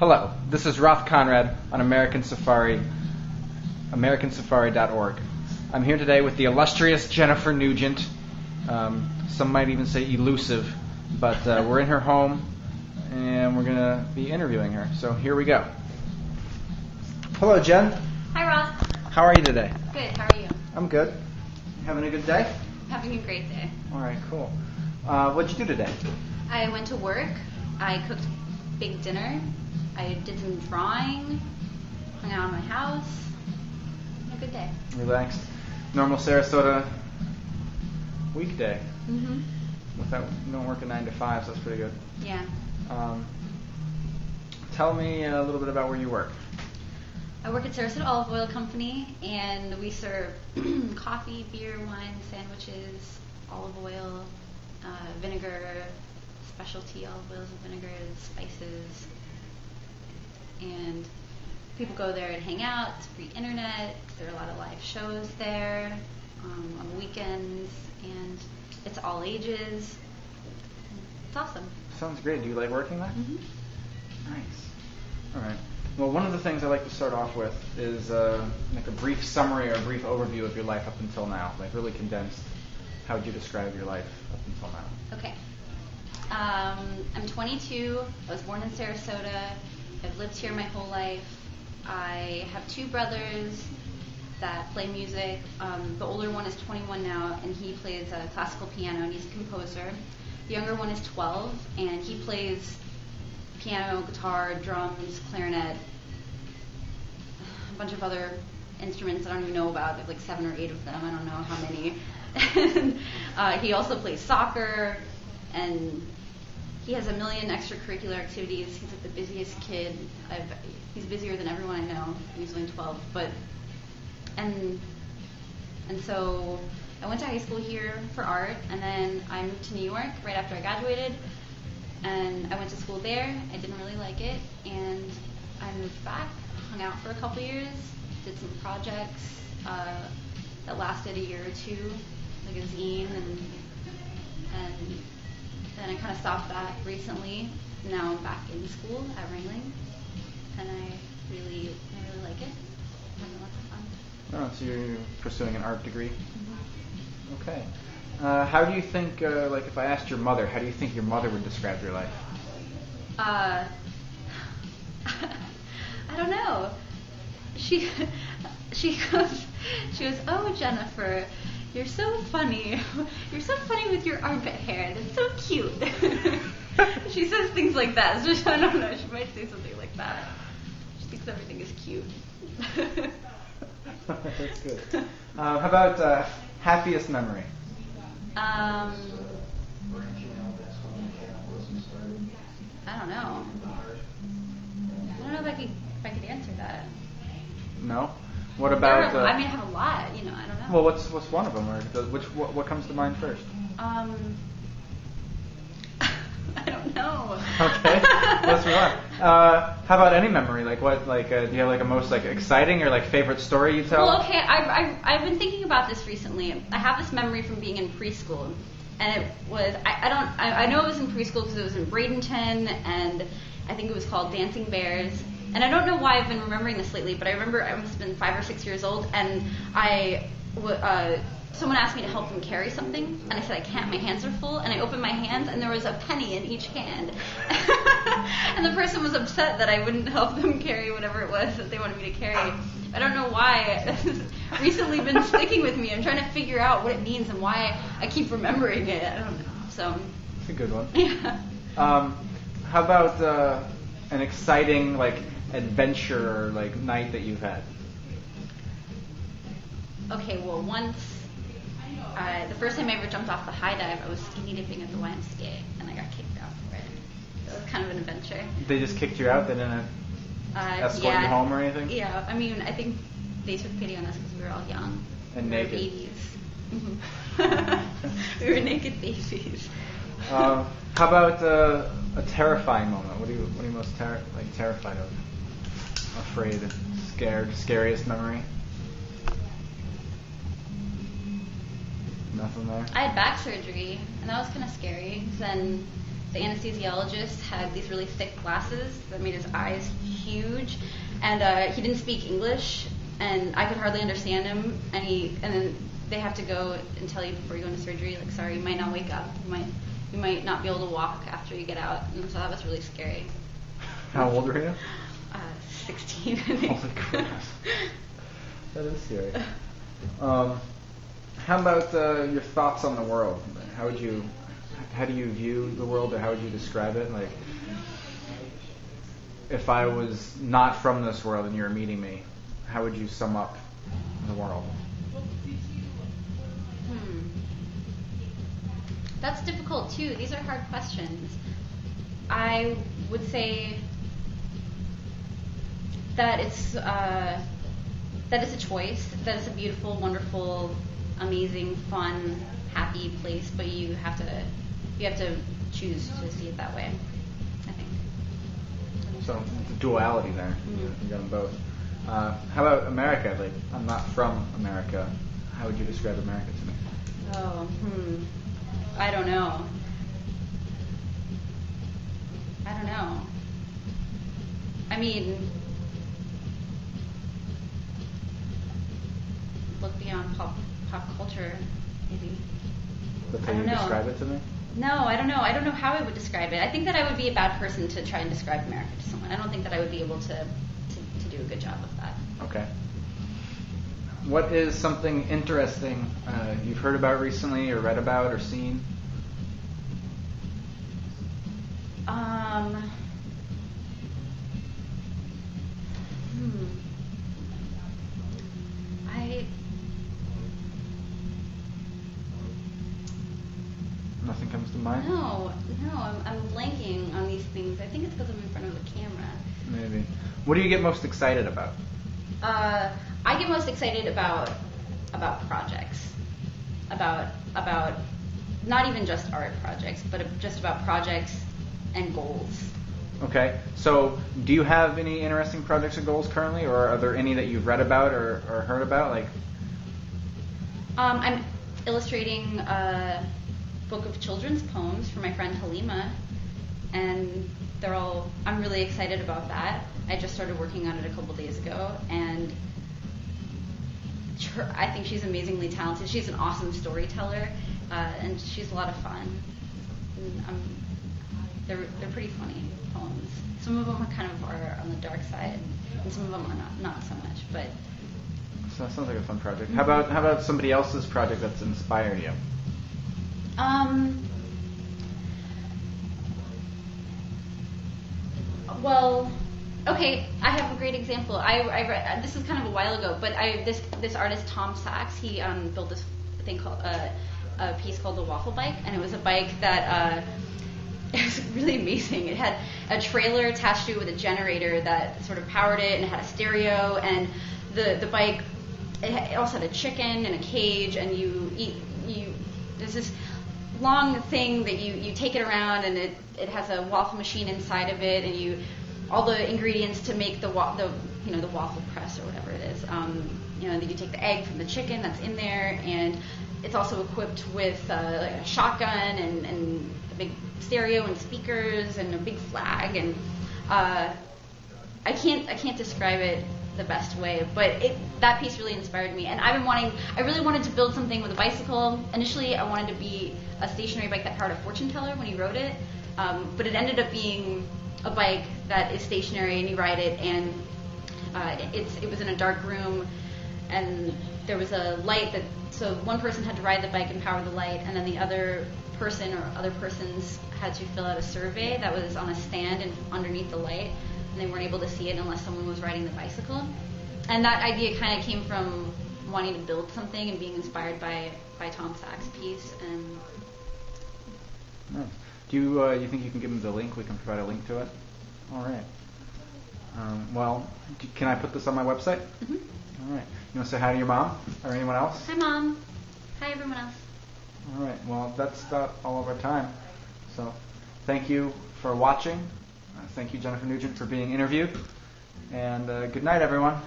Hello, this is Roth Conrad on American Safari, AmericanSafari.org. I'm here today with the illustrious Jennifer Nugent. Some might even say elusive, but we're in her home and we're going to be interviewing her. So here we go. Hello, Jen. Hi, Roth. How are you today? Good. How are you? I'm good. You having a good day? Having a great day. All right, cool. What'd you do today? I went to work. I cooked big dinner. I did some drawing. Hung out in my house. Had a good day. Relaxed. Normal Sarasota weekday. Mm-hmm. Without no working 9 to 5, so that's pretty good. Yeah. Tell me a little bit about where you work. I work at Sarasota Olive Oil Company, and we serve coffee, beer, wine, sandwiches, olive oil, vinegar, specialty olive oils and vinegars, spices. And people go there and hang out. It's free internet. There are a lot of live shows there on the weekends, and it's all ages. It's awesome. Sounds great. Do you like working there? Mm-hmm. Nice. All right. Well, one of the things I like to start off with is like a brief summary or a brief overview of your life up until now, like really condensed. How would you describe your life up until now? Okay. I'm 22. I was born in Sarasota. I've lived here my whole life. I have two brothers that play music. The older one is 21 now, and he plays classical piano, and he's a composer. The younger one is 12, and he plays piano, guitar, drums, clarinet, a bunch of other instruments I don't even know about. There's like 7 or 8 of them. I don't know how many. He also plays soccer, and he has a million extracurricular activities. He's like the busiest kid. He's busier than everyone I know. He's only 12, and so I went to high school here for art, and then I moved to New York right after I graduated, and I went to school there. I didn't really like it, and I moved back, hung out for a couple years, did some projects that lasted a year or two, like a zine, and then I kind of stopped that recently. Now I'm back in school at Ringling, and I really like it. I'm having lots of fun. Oh, so you're pursuing an art degree? Mm-hmm. Okay. How do you think, like if I asked your mother, how do you think your mother would describe your life? I don't know. She goes, "Oh, Jennifer, you're so funny. You're so funny with your armpit hair. That's so cute." She says things like that. So I don't know. She might say something like that. She thinks everything is cute. That's good. How about happiest memory? I don't know. I don't know if I could answer that. No. What about? I mean, I have a lot. I don't know. Well, what's one of them? Or what comes to mind first? I don't know. Okay, let's move on. How about any memory? Like what? Like do you have like a most like exciting or like favorite story you tell? Well, okay. I've been thinking about this recently. I have this memory from being in preschool, and it was I know it was in preschool because it was in Bradenton, and I think it was called Dancing Bears. And I don't know why I've been remembering this lately, but I remember I must have been 5 or 6 years old, and someone asked me to help them carry something, and I said I can't, my hands are full, and I opened my hands, and there was a penny in each hand. And the person was upset that I wouldn't help them carry whatever it was that they wanted me to carry. I don't know why. It's recently been sticking with me. I'm trying to figure out what it means and why I keep remembering it. I don't know. So it's a good one. Yeah. How about an exciting like adventure or like night that you've had? Okay, well, once, the first time I ever jumped off the high dive, I was skinny dipping at the YMCA, and I got kicked out for it. So it was kind of an adventure. They just kicked you out? They didn't escort you home or anything? Yeah, I mean, I think they took pity on us because we were all young. And we naked. Were babies. Mm-hmm. We were naked babies. How about a terrifying moment? What are you most terrified of? Afraid, scared, scariest memory? Nothing there? I had back surgery, and that was kind of scary. Then the anesthesiologist had these really thick glasses that made his eyes huge, and he didn't speak English, and I could hardly understand him. And then they have to go and tell you before you go into surgery, like, sorry, you might not wake up. You might not be able to walk after you get out, and so that was really scary. How old were you? 16, I think. Holy crap. That is scary. How about your thoughts on the world? How do you view the world, or how would you describe it? Like, if I was not from this world and you were meeting me, how would you sum up the world? That's difficult too. These are hard questions. I would say that it's a choice, that it's a beautiful, wonderful, amazing, fun, happy place, but you have to choose to see it that way, I think. So the duality there. Mm-hmm. You got them both. How about America? Like, I'm not from America. How would you describe America to me? I don't know. I mean, look beyond pop culture, maybe. That's how you describe it to me? No, I don't know. I don't know how I would describe it. I think that I would be a bad person to try and describe America to someone. I don't think that I would be able to do a good job of that. Okay. What is something interesting you've heard about recently, or read about, or seen? Nothing comes to mind? No, I'm blanking on these things. I think it's because I'm in front of the camera. Maybe. What do you get most excited about? I get most excited about projects, about not even just art projects, but just about projects and goals. Okay. So, do you have any interesting projects or goals currently, or are there any that you've read about or heard about? Like, I'm illustrating a book of children's poems for my friend Halima, and I'm really excited about that. I just started working on it a couple days ago, and I think she's amazingly talented. She's an awesome storyteller, and she's a lot of fun. They're pretty funny poems. Some of them are kind of on the dark side, and some of them are not so much. But so that sounds like a fun project. How about somebody else's project that's inspired you? Well, okay, I have a great example. I read, this is kind of a while ago, but this artist Tom Sachs, he built this thing called a piece called the Waffle Bike, and it was a bike that it was really amazing. It had a trailer attached to it with a generator that sort of powered it, and it had a stereo, and the bike, it also had a chicken and a cage, and there's this long thing that you take it around, and it has a waffle machine inside of it, and all the ingredients to make the waffle press or whatever it is. Then you take the egg from the chicken that's in there, and it's also equipped with like a shotgun and a big stereo and speakers and a big flag, and I can't describe it the best way, but that piece really inspired me, and I really wanted to build something with a bicycle. Initially, I wanted to be a stationary bike that powered a fortune teller when he rode it, but it ended up being a bike that is stationary and you ride it, and it was in a dark room, and there was a light so one person had to ride the bike and power the light, and then the other person or other persons had to fill out a survey that was on a stand and underneath the light, and they weren't able to see it unless someone was riding the bicycle. And that idea kind of came from wanting to build something and being inspired by Tom Sachs' piece. And nice. Do you think you can give them the link? We can provide a link to it. All right. Can I put this on my website? Mm-hmm. All right. You want to say hi to your mom or anyone else? Hi, Mom. Hi, everyone else. All right. Well, that's about all of our time. So, thank you for watching. Thank you, Jennifer Nugent, for being interviewed. And good night, everyone.